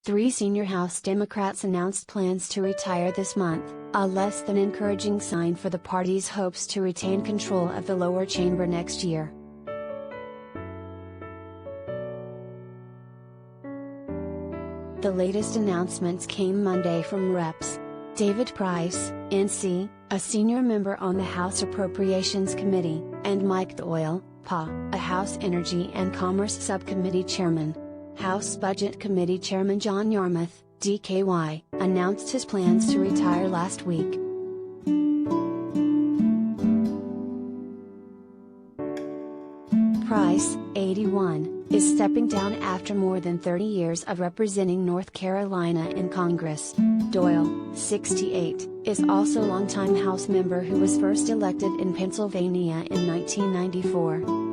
3 senior House Democrats announced plans to retire this month, a less than encouraging sign for the party's hopes to retain control of the lower chamber next year. The latest announcements came Monday from Reps. David Price, NC, a senior member on the House Appropriations Committee, and Mike Doyle, PA, a House Energy and Commerce Subcommittee chairman. House Budget Committee Chairman John Yarmouth, DKY, announced his plans to retire last week. Price, 81, is stepping down after more than 30 years of representing North Carolina in Congress. Doyle, 68, is also a longtime House member who was first elected in Pennsylvania in 1994.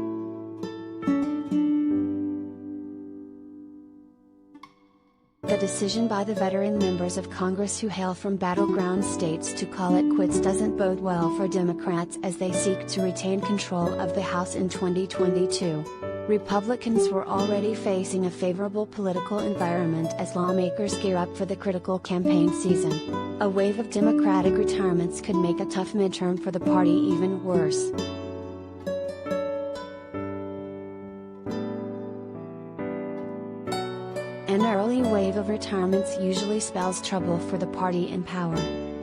The decision by the veteran members of Congress who hail from battleground states to call it quits doesn't bode well for Democrats as they seek to retain control of the House in 2022. Republicans were already facing a favorable political environment as lawmakers gear up for the critical campaign season. A wave of Democratic retirements could make a tough midterm for the party even worse. An early wave of retirements usually spells trouble for the party in power.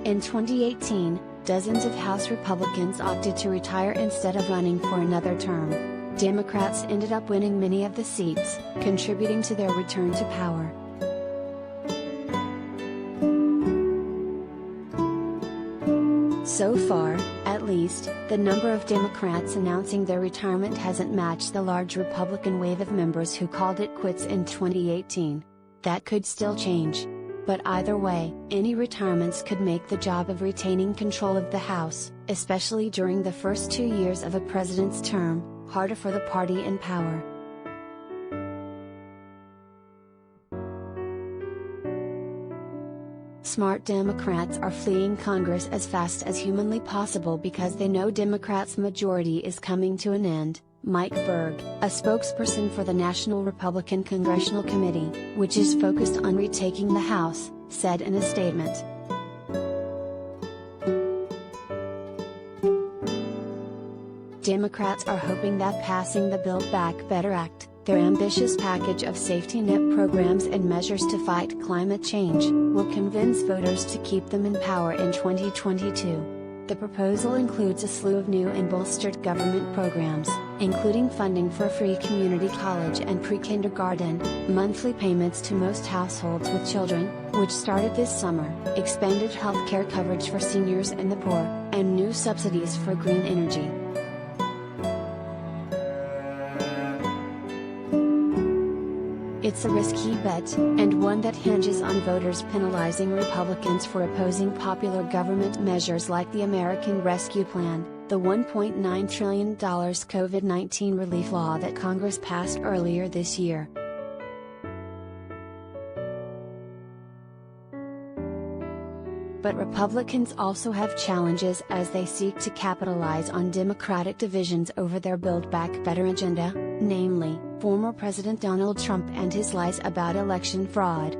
In 2018, dozens of House Republicans opted to retire instead of running for another term. Democrats ended up winning many of the seats, contributing to their return to power. So far, at least, the number of Democrats announcing their retirement hasn't matched the large Republican wave of members who called it quits in 2018. That could still change. But either way, any retirements could make the job of retaining control of the House, especially during the first 2 years of a president's term, harder for the party in power. Smart Democrats are fleeing Congress as fast as humanly possible because they know Democrats' majority is coming to an end, Mike Berg, a spokesperson for the National Republican Congressional Committee, which is focused on retaking the House, said in a statement. Democrats are hoping that passing the Build Back Better Act, their ambitious package of safety net programs and measures to fight climate change, will convince voters to keep them in power in 2022. The proposal includes a slew of new and bolstered government programs, including funding for free community college and pre-kindergarten, monthly payments to most households with children, which started this summer, expanded health care coverage for seniors and the poor, and new subsidies for green energy. It's a risky bet, and one that hinges on voters penalizing Republicans for opposing popular government measures like the American Rescue Plan, the $1.9 trillion COVID-19 relief law that Congress passed earlier this year. But Republicans also have challenges as they seek to capitalize on Democratic divisions over their Build Back Better agenda, namely, former President Donald Trump and his lies about election fraud.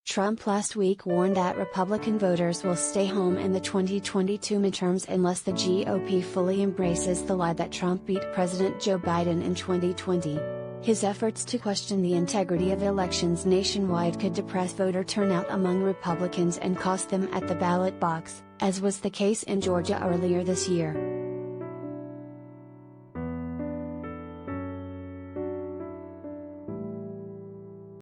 Trump last week warned that Republican voters will stay home in the 2022 midterms unless the GOP fully embraces the lie that Trump beat President Joe Biden in 2020. His efforts to question the integrity of elections nationwide could depress voter turnout among Republicans and cost them at the ballot box, as was the case in Georgia earlier this year.